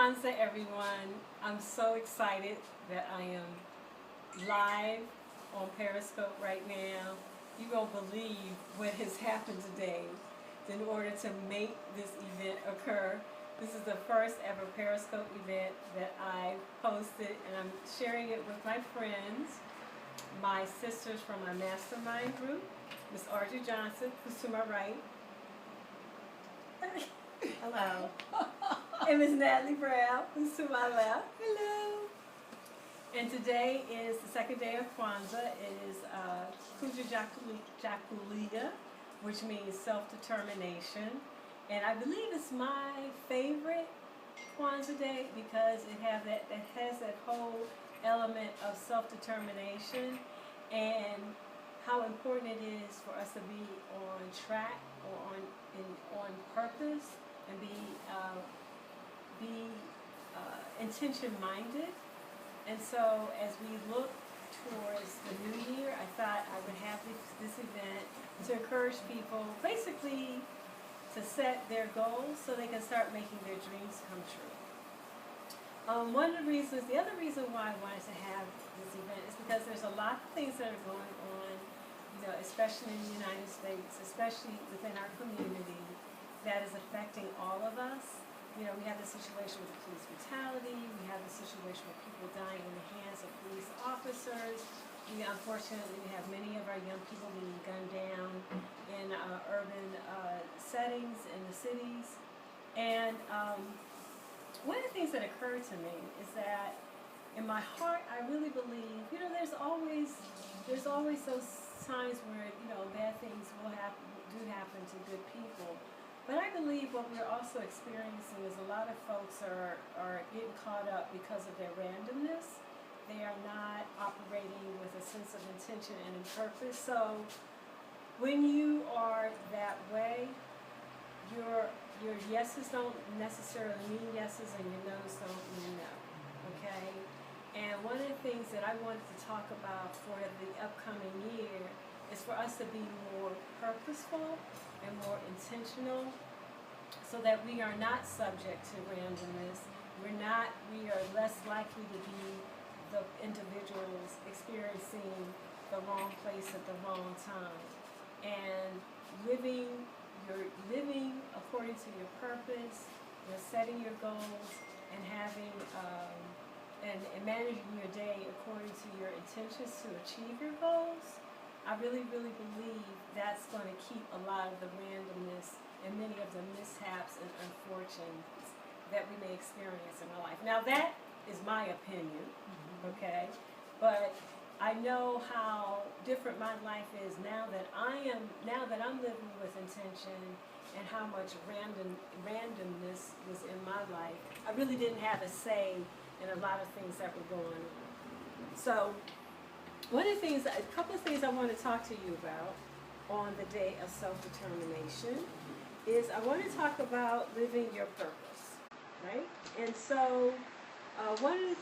Kwanzaa, everyone. I'm so excited that I am live on Periscope right now. You won't believe what has happened today in order to make this event occur. This is the first ever Periscope event that I posted, and I'm sharing it with my friends, my sisters from my mastermind group, Miss Audrey Johnson, who's to my right. Hello. And Miss Natalie Brown, who's to my left. Hello. And today is the second day of Kwanzaa. It is Jakulia, which means self-determination. And I believe it's my favorite Kwanzaa day because it has that whole element of self-determination and how important it is for us to be on track or on purpose and be intention-minded. And so as we look towards the new year, I thought I would have this event to encourage people basically to set their goals so they can start making their dreams come true. The other reason why I wanted to have this event is because there's a lot of things that are going on, especially in the United States, especially within our community, that is affecting all of us. We have the situation with the police brutality. We have the situation with people dying in the hands of police officers. Unfortunately, we have many of our young people being gunned down in urban settings in the cities. And one of the things that occurred to me is that in my heart, I really believe, there's always those times where, bad things do happen to good people. But I believe what we're also experiencing is a lot of folks are getting caught up because of their randomness. They are not operating with a sense of intention and purpose. So when you are that way, your yeses don't necessarily mean yeses and your no's don't mean no, okay? And one of the things that I wanted to talk about for the upcoming year is for us to be more purposeful and more intentional so that we are not subject to randomness. We are less likely to be the individuals experiencing the wrong place at the wrong time. And living according to your purpose, setting your goals and having and managing your day according to your intentions to achieve your goals. I really, really believe that's going to keep a lot of the randomness and many of the mishaps and unfortunes that we may experience in our life. Now that is my opinion, okay? But I know how different my life is now that I'm living with intention and how much randomness was in my life. I really didn't have a say in a lot of things that were going on. So a couple of things I want to talk to you about on the day of self-determination is I want to talk about living your purpose, right? And so a few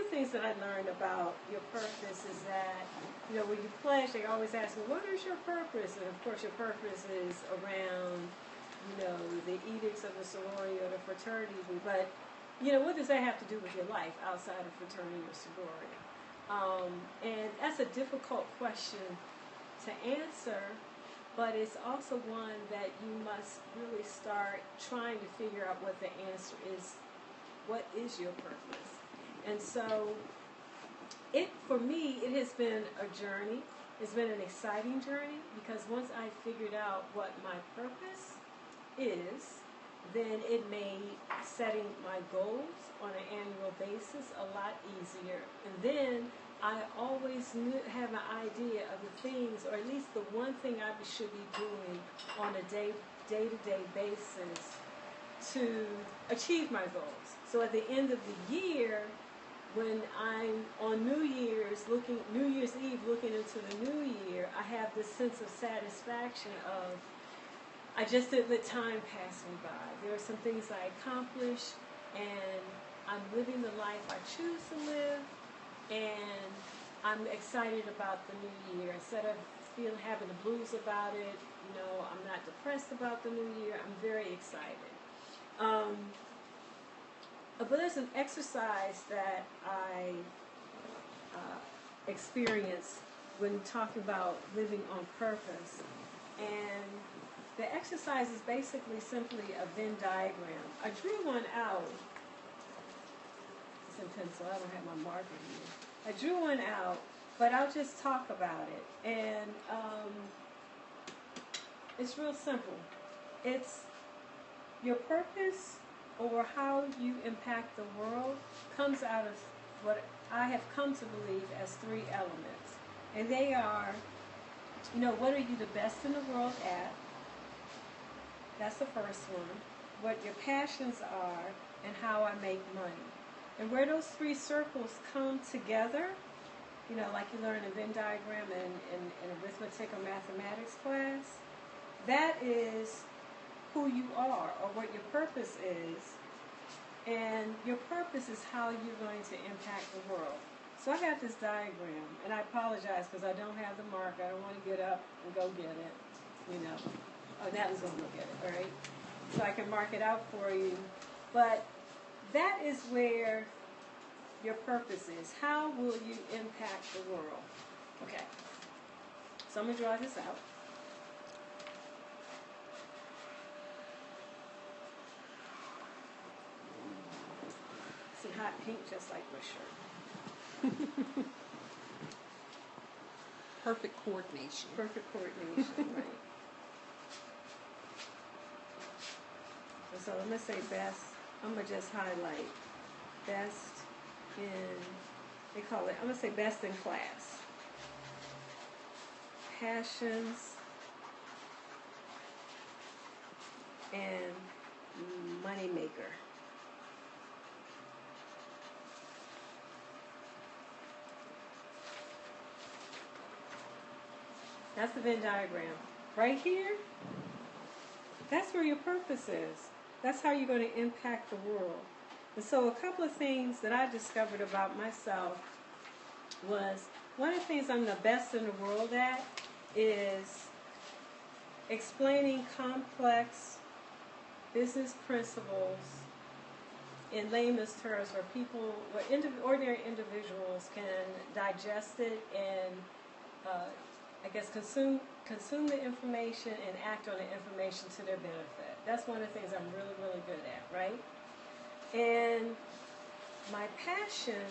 things that I learned about your purpose is that, when you pledge, they always ask me, what is your purpose? And of course your purpose is around, the edicts of the sorority or the fraternity. But, what does that have to do with your life outside of fraternity or sorority? And that's a difficult question to answer, but it's also one that you must really start trying to figure out what the answer is. What is your purpose? And so, for me, it has been a journey. It's been an exciting journey because once I figured out what my purpose is, then it made setting my goals on an annual basis a lot easier. And then I always have an idea of the things, or at least the one thing I should be doing on a day-to-day basis to achieve my goals. So at the end of the year, when I'm on New Year's Eve looking into the new year, I have this sense of satisfaction of I just didn't let time pass me by. There are some things I accomplished, and I'm living the life I choose to live, and I'm excited about the new year. Instead of having the blues about it, I'm not depressed about the new year. I'm very excited. well, there's an exercise that I experience when talking about living on purpose. And the exercise is basically simply a Venn diagram. I drew one out. It's in pencil. I don't have my marker here. I drew one out, but I'll just talk about it. And it's real simple. It's your purpose, or how you impact the world, comes out of what I have come to believe as three elements. And they are, what are you the best in the world at? That's the first one. What your passions are, and how I make money. And where those three circles come together, like you learn in Venn diagram in arithmetic or mathematics class, that is who you are, or what your purpose is. And your purpose is how you're going to impact the world. So I got this diagram, and I apologize because I don't have the marker. I don't want to get up and go get it, Oh, that was going to look at it, all right? So I can mark it out for you. But that is where your purpose is. How will you impact the world? Okay. So I'm going to draw this out. See, hot pink just like my shirt. Perfect coordination. Perfect coordination, right. So I'm going to say best. I'm going to just highlight best in, they call it, I'm going to say best in class. Passions and money maker. That's the Venn diagram. Right here, that's where your purpose is. That's how you're going to impact the world. And so a couple of things that I discovered about myself was, one of the things I'm the best in the world at is explaining complex business principles in layman's terms where people, where ordinary individuals can digest it and consume the information and act on the information to their benefit. That's one of the things I'm really, really good at, right? And my passion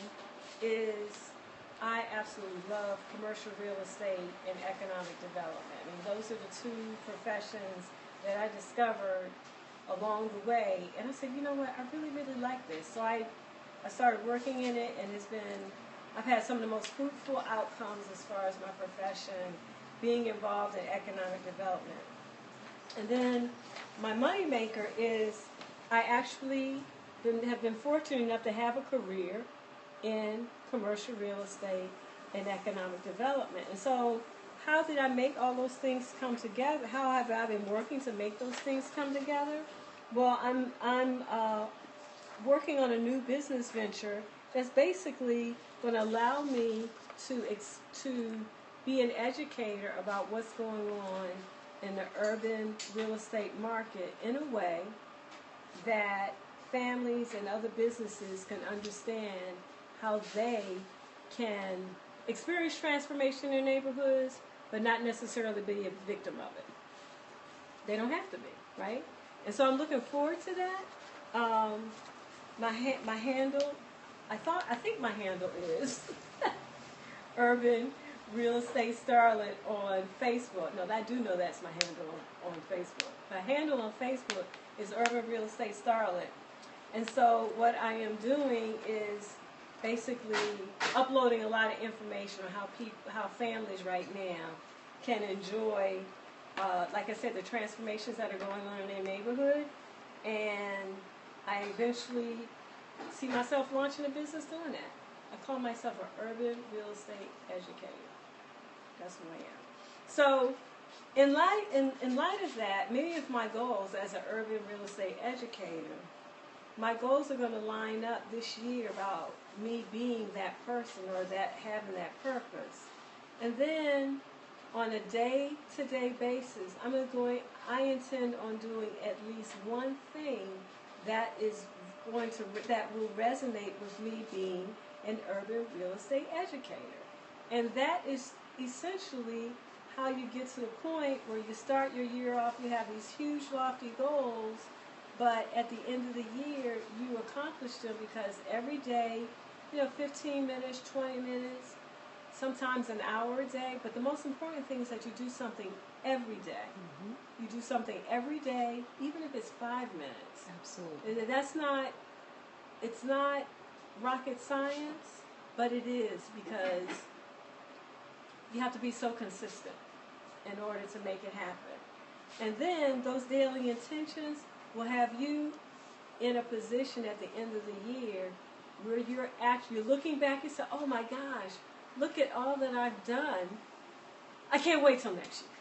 is, I absolutely love commercial real estate and economic development. I mean, those are the two professions that I discovered along the way. And I said, you know what, I really, really like this. So I started working in it, and I've had some of the most fruitful outcomes as far as my profession, being involved in economic development. And then my money maker is, I actually have been fortunate enough to have a career in commercial real estate and economic development. And so how did I make all those things come together? How have I been working to make those things come together? Well, I'm working on a new business venture that's basically going to allow me to be an educator about what's going on in the urban real estate market in a way that families and other businesses can understand how they can experience transformation in their neighborhoods, but not necessarily be a victim of it. They don't have to be, right? And so I'm looking forward to that. My handle, I think my handle is Urban Real Estate Starlet on Facebook. No, I do know that's my handle on Facebook. My handle on Facebook is Urban Real Estate Starlet. And so what I am doing is basically uploading a lot of information on how families right now can enjoy, like I said, the transformations that are going on in their neighborhood. And I eventually see myself launching a business doing that. I call myself an urban real estate educator. That's who I am. So in light of that, many of my goals as an urban real estate educator, my goals are going to line up this year about me being that person, or that having that purpose. And then on a day-to-day basis, I intend on doing at least one thing that is that will resonate with me being an urban real estate educator. And that is essentially how you get to the point where you start your year off, you have these huge lofty goals, but at the end of the year you accomplish them because every day, 15 minutes, 20 minutes, sometimes an hour a day, but the most important thing is that you do something every day. Mm-hmm. You do something every day, even if it's 5 minutes. Absolutely. It's not rocket science, but it is, because you have to be so consistent in order to make it happen. And then those daily intentions will have you in a position at the end of the year where you're actually looking back and say, oh my gosh, look at all that I've done. I can't wait till next year.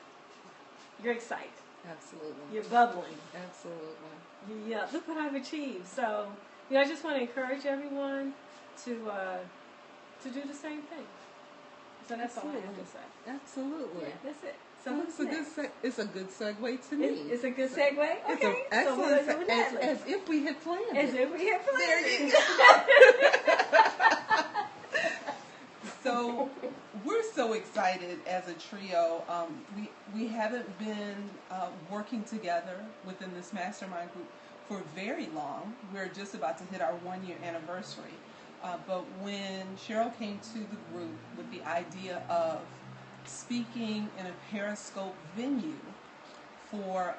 You're excited. Absolutely. You're bubbling. Absolutely. Yeah, look what I've achieved. So, I just want to encourage everyone to do the same thing. So that's Absolutely. all I have to say. Absolutely. Yeah, that's it. So well, it's a good segue to me. It's a good segue? Okay. It's an excellent so as if we had planned As it. if we had planned There you go. So we're so excited as a trio. We haven't been working together within this mastermind group for very long. We're just about to hit our 1-year anniversary. But when Cheryl came to the group with the idea of speaking in a Periscope venue for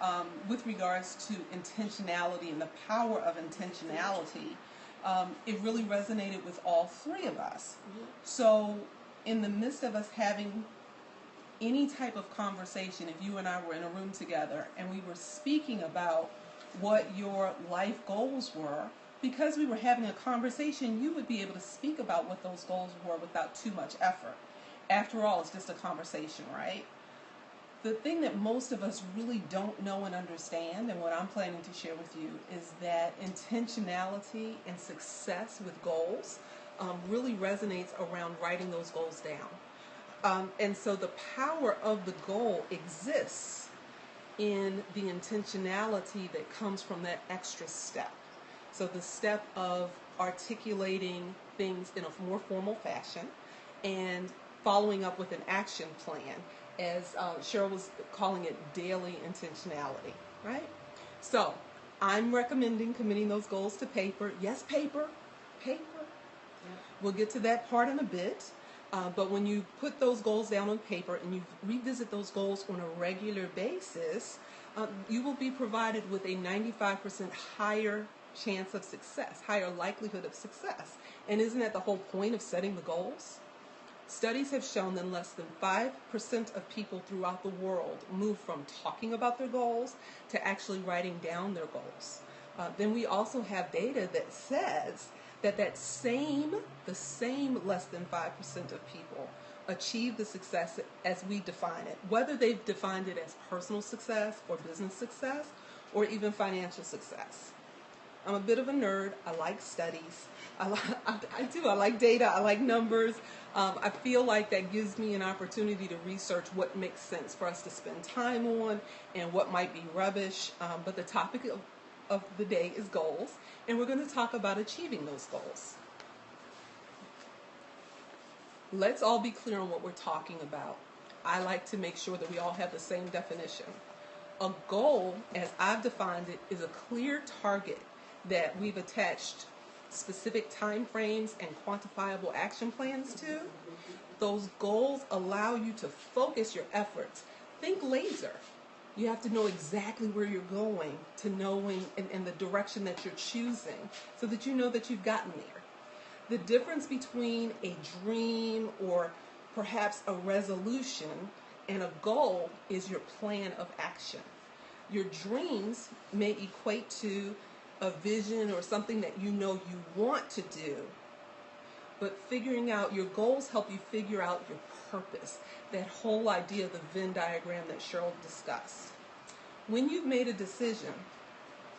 with regards to intentionality and the power of intentionality, it really resonated with all three of us. Mm-hmm. So in the midst of us having any type of conversation, if you and I were in a room together and we were speaking about what your life goals were, because we were having a conversation, you would be able to speak about what those goals were without too much effort. After all, it's just a conversation, right? The thing that most of us really don't know and understand, and what I'm planning to share with you, is that intentionality and success with goals really resonates around writing those goals down. And so the power of the goal exists in the intentionality that comes from that extra step. So the step of articulating things in a more formal fashion and following up with an action plan, as Cheryl was calling it, daily intentionality, right? So I'm recommending committing those goals to paper. Yes, paper. Yeah. We'll get to that part in a bit. But when you put those goals down on paper and you revisit those goals on a regular basis, you will be provided with a 95% higher chance of success, higher likelihood of success. And isn't that the whole point of setting the goals? Studies have shown that less than 5% of people throughout the world move from talking about their goals to actually writing down their goals. Then we also have data that says that the same less than 5% of people achieve the success as we define it, whether they've defined it as personal success or business success or even financial success. I'm a bit of a nerd. I like studies. I like data. I like numbers. I feel like that gives me an opportunity to research what makes sense for us to spend time on and what might be rubbish. But the topic of the day is goals, and we're going to talk about achieving those goals. Let's all be clear on what we're talking about. I like to make sure that we all have the same definition. A goal, as I've defined it, is a clear target that we've attached specific time frames and quantifiable action plans to. Those goals allow you to focus your efforts. Think laser. You have to know exactly where you're going to knowing and the direction that you're choosing so that you know that you've gotten there. The difference between a dream or perhaps a resolution and a goal is your plan of action. Your dreams may equate to a vision or something that you know you want to do, but figuring out your goals help you figure out your purpose, that whole idea of the Venn diagram that Cheryl discussed. When you've made a decision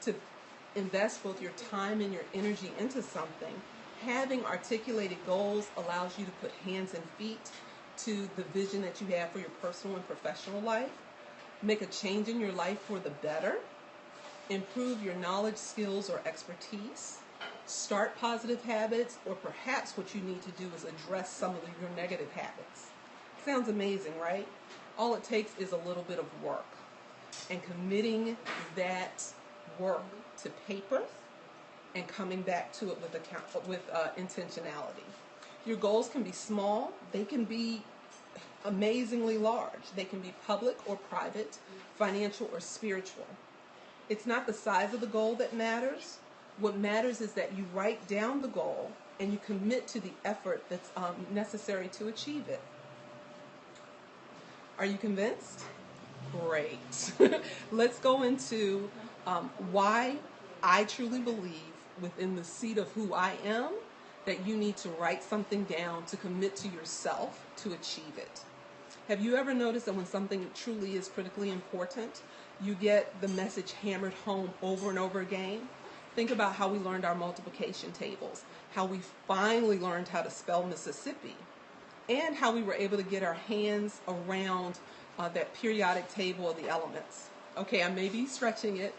to invest both your time and your energy into something, having articulated goals allows you to put hands and feet to the vision that you have for your personal and professional life, make a change in your life for the better, improve your knowledge, skills, or expertise, start positive habits, or perhaps what you need to do is address some of your negative habits. Sounds amazing, right? All it takes is a little bit of work, and committing that work to paper and coming back to it with intentionality. Your goals can be small. They can be amazingly large. They can be public or private, financial or spiritual. It's not the size of the goal that matters. What matters is that you write down the goal and you commit to the effort that's necessary to achieve it. Are you convinced? Great. Let's go into why I truly believe within the seat of who I am that you need to write something down to commit to yourself to achieve it. Have you ever noticed that when something truly is critically important, you get the message hammered home over and over again? Think about how we learned our multiplication tables, how we finally learned how to spell Mississippi, and how we were able to get our hands around that periodic table of the elements. Okay, I may be stretching it.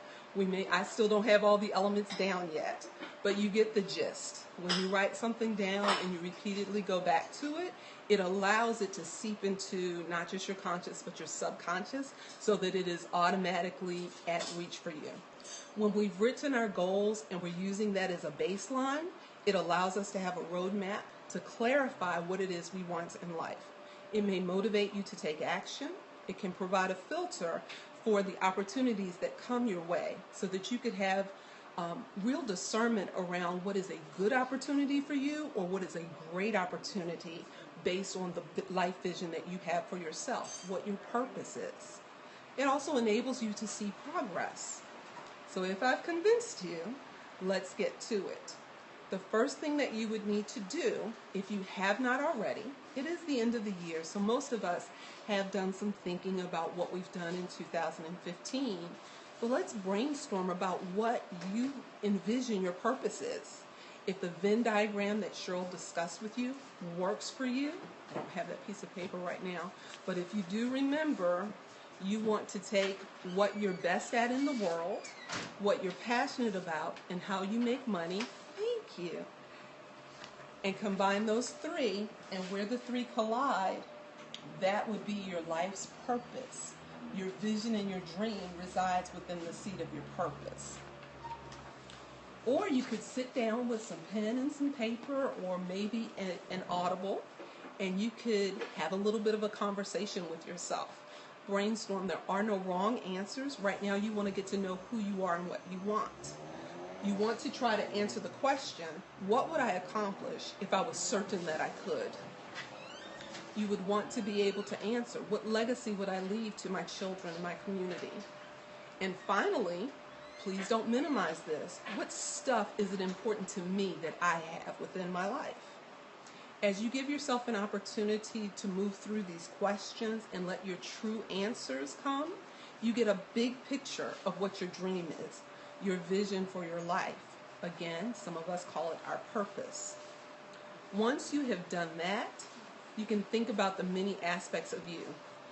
I still don't have all the elements down yet, but you get the gist. When you write something down and you repeatedly go back to it, it allows it to seep into not just your conscious, but your subconscious, so that it is automatically at reach for you. When we've written our goals and we're using that as a baseline, it allows us to have a roadmap to clarify what it is we want in life. It may motivate you to take action. It can provide a filter for the opportunities that come your way so that you could have real discernment around what is a good opportunity for you or what is a great opportunity based on the life vision that you have for yourself, what your purpose is. It also enables you to see progress. So if I've convinced you, let's get to it. The first thing that you would need to do, if you have not already, it is the end of the year, so most of us have done some thinking about what we've done in 2015. But let's brainstorm about what you envision your purpose is. If the Venn diagram that Cheryl discussed with you works for you, I don't have that piece of paper right now, but if you do remember, you want to take what you're best at in the world, what you're passionate about, and how you make money, thank you, and combine those three, and where the three collide, that would be your life's purpose. Your vision and your dream resides within the seat of your purpose. Or you could sit down with some pen and some paper, or maybe an audible, and you could have a little bit of a conversation with yourself. Brainstorm. There are no wrong answers. Right now you want to get to know who you are and what you want. You want to try to answer the question, what would I accomplish if I was certain that I could? You would want to be able to answer, what legacy would I leave to my children and my community? And finally, please don't minimize this. What stuff is it important to me that I have within my life? As you give yourself an opportunity to move through these questions and let your true answers come, you get a big picture of what your dream is, your vision for your life. Again, some of us call it our purpose. Once you have done that, you can think about the many aspects of you,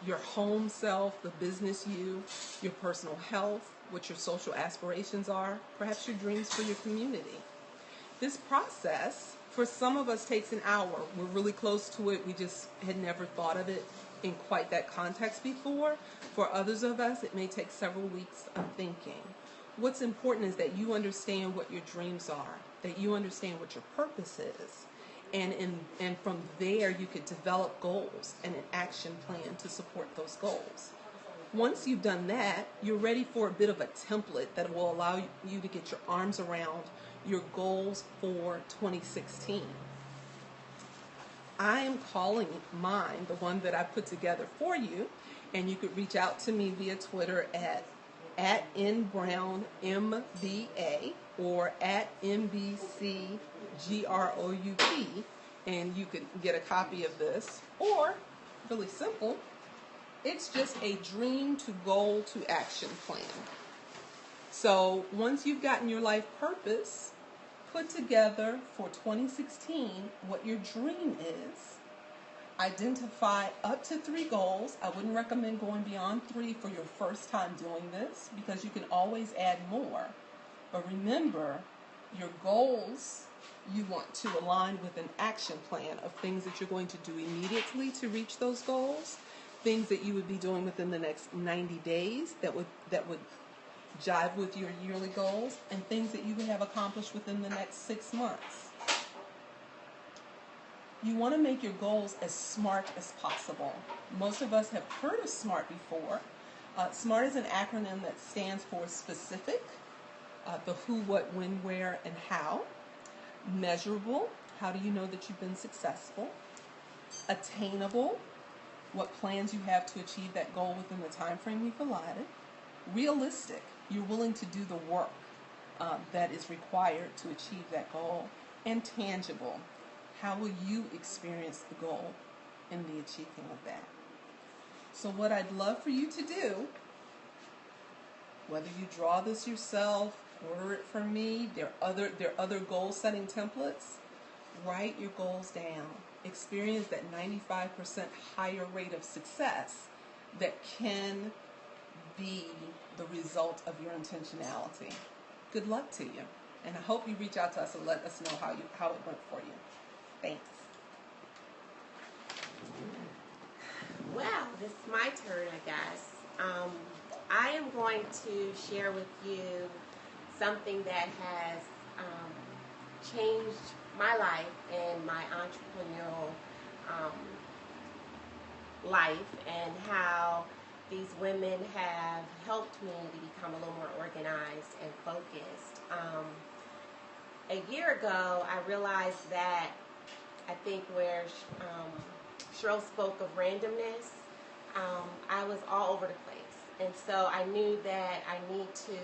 your home self, the business you, your personal health, what your social aspirations are, perhaps your dreams for your community. This process, for some of us, takes an hour. We're really close to it. We just had never thought of it in quite that context before. For others of us, it may take several weeks of thinking. What's important is that you understand what your dreams are, that you understand what your purpose is. And from there, you could develop goals and an action plan to support those goals. Once you've done that, you're ready for a bit of a template that will allow you to get your arms around your goals for 2016. I am calling mine, the one that I put together for you, and you could reach out to me via Twitter at nbrownmba or at mbcgroup, and you could get a copy of this. Or, really simple, it's just a dream to goal to action plan. So once you've gotten your life purpose put together for 2016, what your dream is, identify up to 3 goals. I wouldn't recommend going beyond 3 for your first time doing this because you can always add more. But remember, Your goals, you want to align with an action plan of things that you're going to do immediately to reach those goals, things that you would be doing within the next 90 days that would jive with your yearly goals, and things that you would have accomplished within the next 6 months. You want to make your goals as SMART as possible. Most of us have heard of SMART before. SMART is an acronym that stands for specific, the who, what, when, where, and how. Measurable, how do you know that you've been successful? Attainable, what plans you have to achieve that goal within the time frame you've allotted. Realistic, you're willing to do the work that is required to achieve that goal. And tangible, how will you experience the goal in the achieving of that? So what I'd love for you to do, whether you draw this yourself, order it from me, there are other goal setting templates, write your goals down. Experience that 95% higher rate of success that can be the result of your intentionality. Good luck to you. And I hope you reach out to us and let us know how it went for you. Thanks. Well, this is my turn, I guess. I am going to share with you something that has changed my life and my entrepreneurial life, and how these women have helped me to become a little more organized and focused. A year ago, I realized that, I think where Cheryl spoke of randomness, I was all over the place. And so I knew that I need to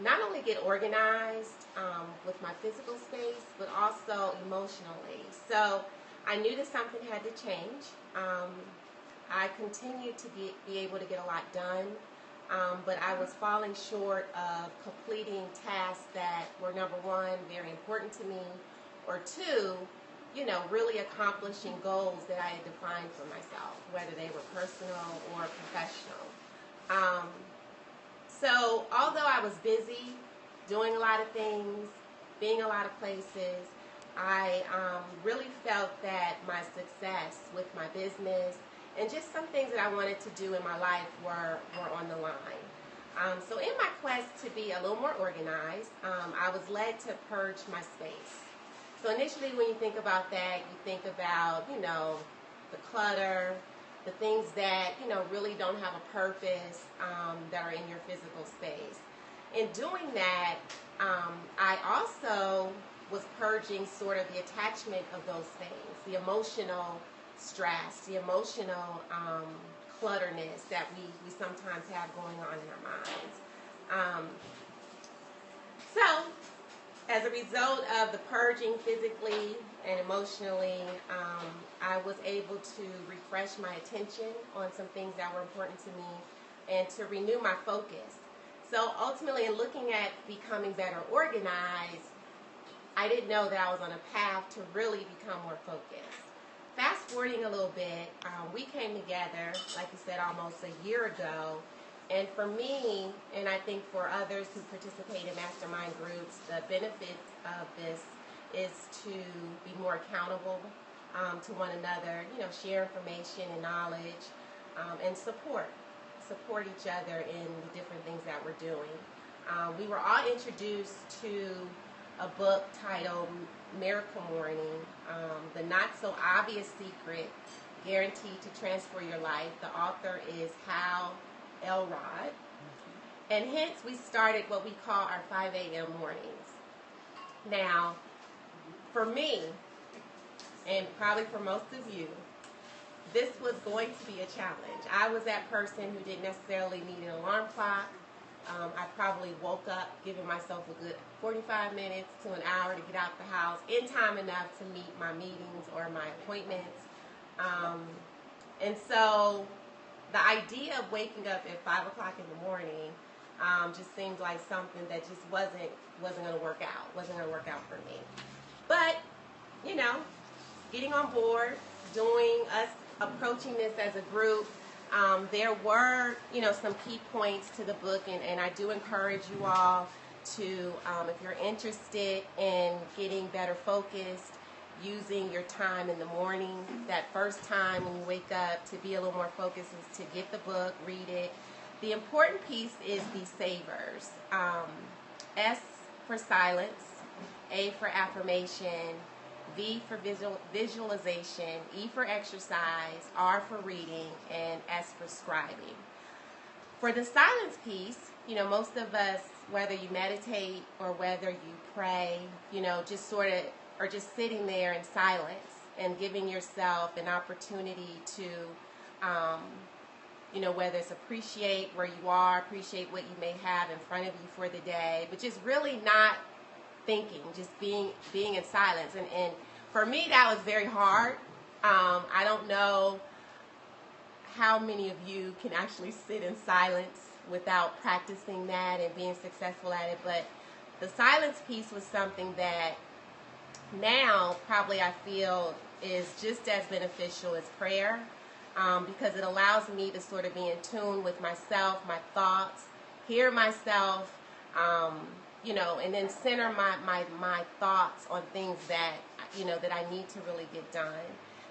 not only get organized with my physical space, but also emotionally. So I knew that something had to change. I continued to be able to get a lot done, but I was falling short of completing tasks that were, number one, very important to me, or two, really accomplishing goals that I had defined for myself, whether they were personal or professional. So although I was busy doing a lot of things, being a lot of places, I really felt that my success with my business and just some things that I wanted to do in my life were on the line. So in my quest to be a little more organized, I was led to purge my space. So initially when you think about that, you think about, the clutter, the things that, really don't have a purpose, that are in your physical space. In doing that, I also was purging sort of the attachment of those things, the emotional stress, the emotional clutterness that we sometimes have going on in our minds. So, as a result of the purging physically and emotionally, I was able to refresh my attention on some things that were important to me and to renew my focus. So ultimately, in looking at becoming better organized, I didn't know that I was on a path to really become more focused. Fast forwarding a little bit, we came together, like you said, almost a year ago. And for me, and I think for others who participate in mastermind groups, the benefit of this is to be more accountable to one another, share information and knowledge, and support each other in the different things that we're doing. We were all introduced to a book titled Miracle Morning, The Not So Obvious Secret Guaranteed to Transform Your Life. The author is Hal Elrod. And hence we started what we call our 5 a.m. mornings. Now, for me, and probably for most of you, this was going to be a challenge. I was that person who didn't necessarily need an alarm clock. I probably woke up giving myself a good 45 minutes to an hour to get out the house in time enough to meet my meetings or my appointments. And so the idea of waking up at 5 o'clock in the morning just seemed like something that just wasn't going to work out. Wasn't going to work out for me. But, getting on board, approaching this as a group, there were, some key points to the book, and I do encourage you all to, if you're interested in getting better focused, using your time in the morning, that first time when you wake up to be a little more focused is to get the book, read it. The important piece is the savers. S for silence, A for affirmation, V for visualization, E for exercise, R for reading, and S for scribing. For the silence piece, most of us, whether you meditate or whether you pray, just sort of are just sitting there in silence and giving yourself an opportunity to, whether it's appreciate where you are, appreciate what you may have in front of you for the day, but just really not thinking, just being in silence. And for me, that was very hard. I don't know how many of you can actually sit in silence without practicing that and being successful at it, but the silence piece was something that now probably I feel is just as beneficial as prayer, because it allows me to sort of be in tune with myself, my thoughts, hear myself, and then center my thoughts on things that, that I need to really get done.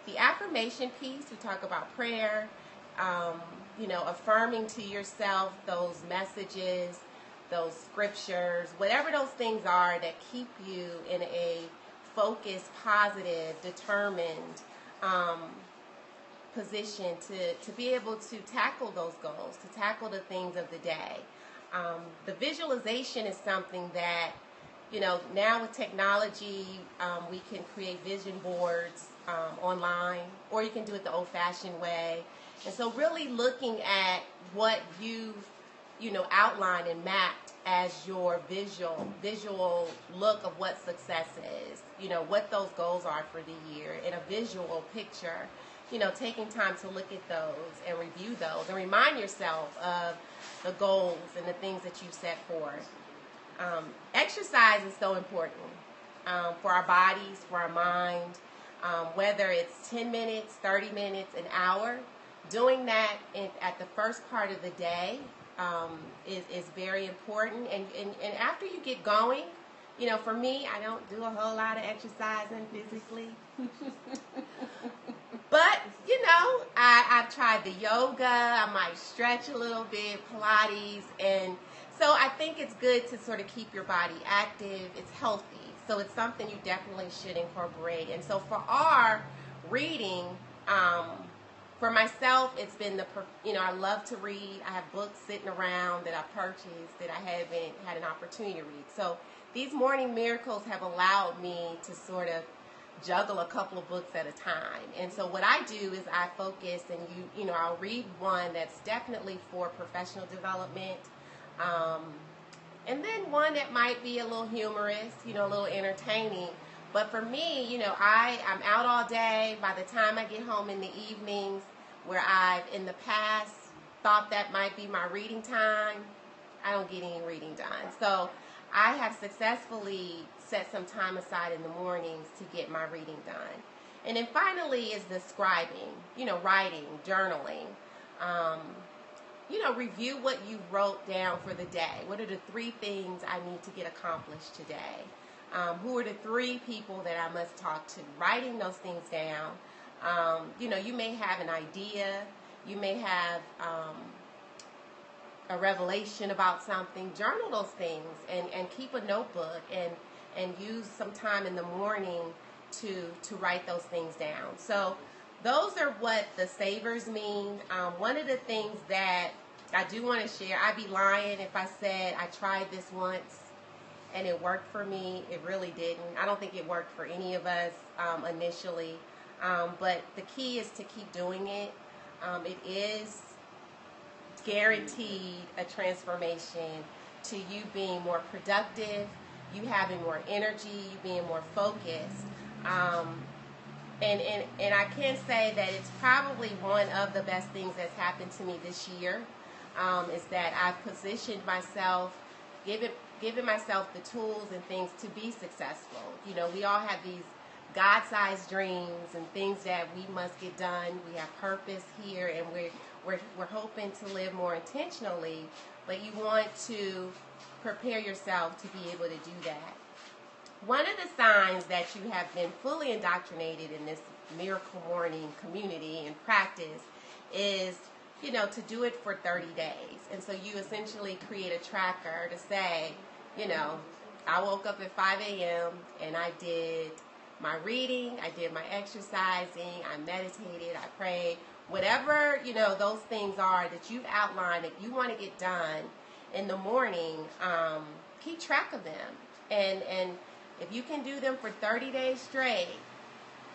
The affirmation piece, we talk about prayer, affirming to yourself those messages, those scriptures, whatever those things are that keep you in a focused, positive, determined position to be able to tackle those goals, to tackle the things of the day. The visualization is something that, now with technology, we can create vision boards online, or you can do it the old-fashioned way. And so really looking at what you've, outlined and mapped as your visual look of what success is, what those goals are for the year in a visual picture, taking time to look at those and review those and remind yourself of the goals and the things that you set forth. Exercise is so important for our bodies, for our mind, whether it's 10 minutes, 30 minutes, an hour. Doing that at the first part of the day is very important. And after you get going, for me, I don't do a whole lot of exercising physically. But, I've tried the yoga, I might stretch a little bit, Pilates, and so I think it's good to sort of keep your body active. It's healthy, so it's something you definitely should incorporate. And so for our reading, for myself, it's been I love to read. I have books sitting around that I purchased that I haven't had an opportunity to read. So these morning miracles have allowed me to sort of juggle a couple of books at a time. And so what I do is I focus, and I'll read one that's definitely for professional development, and then one that might be a little humorous, a little entertaining. But for me, I'm out all day. By the time I get home in the evenings, where I've in the past thought that might be my reading time, I don't get any reading done. So I have successfully set some time aside in the mornings to get my reading done. And then finally is the scribing, writing, journaling. Review what you wrote down for the day. What are the 3 things I need to get accomplished today? Who are the 3 people that I must talk to? Writing those things down. You may have an idea. You may have a revelation about something. Journal those things and keep a notebook and use some time in the morning to write those things down. So those are what the savers mean. One of the things that I do want to share, I'd be lying if I said I tried this once and it worked for me. It really didn't. I don't think it worked for any of us initially. But the key is to keep doing it. It is guaranteed a transformation to you being more productive, you having more energy, you being more focused. And I can say that it's probably one of the best things that's happened to me this year, is that I've positioned myself, given myself the tools and things to be successful. We all have these God-sized dreams and things that we must get done. We have purpose here, and we're hoping to live more intentionally. But you want to prepare yourself to be able to do that. One of the signs that you have been fully indoctrinated in this Miracle Morning community and practice is, to do it for 30 days. And so you essentially create a tracker to say, I woke up at 5 a.m. and I did my reading, I did my exercising, I meditated, I prayed, whatever, those things are that you've outlined that you want to get done in the morning, keep track of them. And if you can do them for 30 days straight,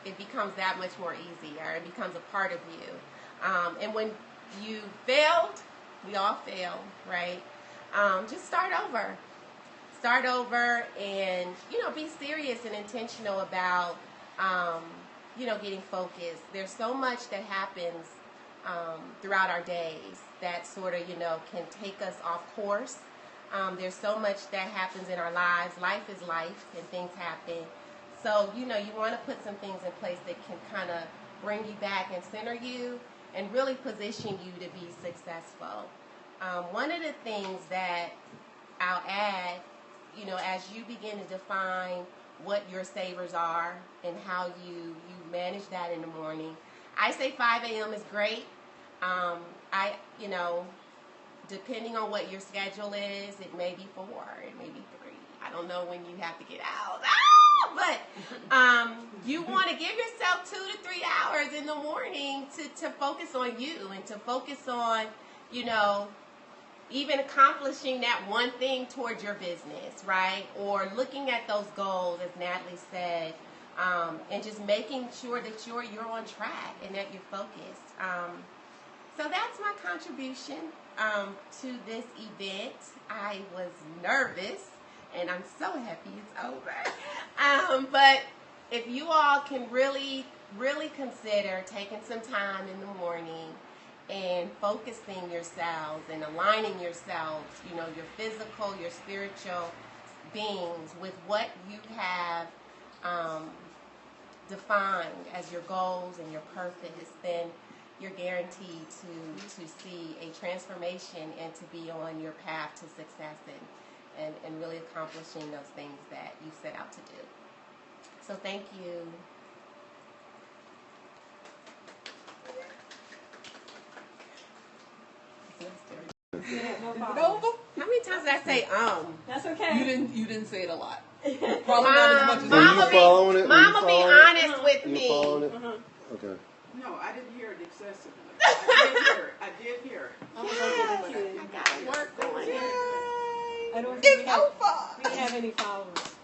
it becomes that much more easier. It becomes a part of you. And when you failed, we all fail, right? Just start over. Start over and, be serious and intentional about, getting focused. There's so much that happens throughout our days that sort of, can take us off course. There's so much that happens in our lives. Life is life and things happen. So, you want to put some things in place that can kind of bring you back and center you and really position you to be successful. One of the things that I'll add, as you begin to define what your savers are and how you manage that in the morning, I say 5 a.m. is great. Depending on what your schedule is, it may be 4, it may be 3. I don't know when you have to get out. But you want to give yourself 2 to 3 hours in the morning to focus on you and to focus on, even accomplishing that one thing towards your business, right? Or looking at those goals, as Natalie said, and just making sure that you're on track and that you're focused. So that's my contribution to this event. I was nervous, and I'm so happy it's over. But if you all can really, really consider taking some time in the morning and focusing yourselves and aligning yourselves, your physical, your spiritual beings with what you have defined as your goals and your purpose, then you're guaranteed to see a transformation and to be on your path to success and really accomplishing those things that you set out to do. So thank you. No, How many times did I say that's okay. You didn't say it a lot. Probably not as much as Mama be honest with me. Okay. No, I didn't hear it excessively. I did hear it. I got work going. I don't think we have any followers.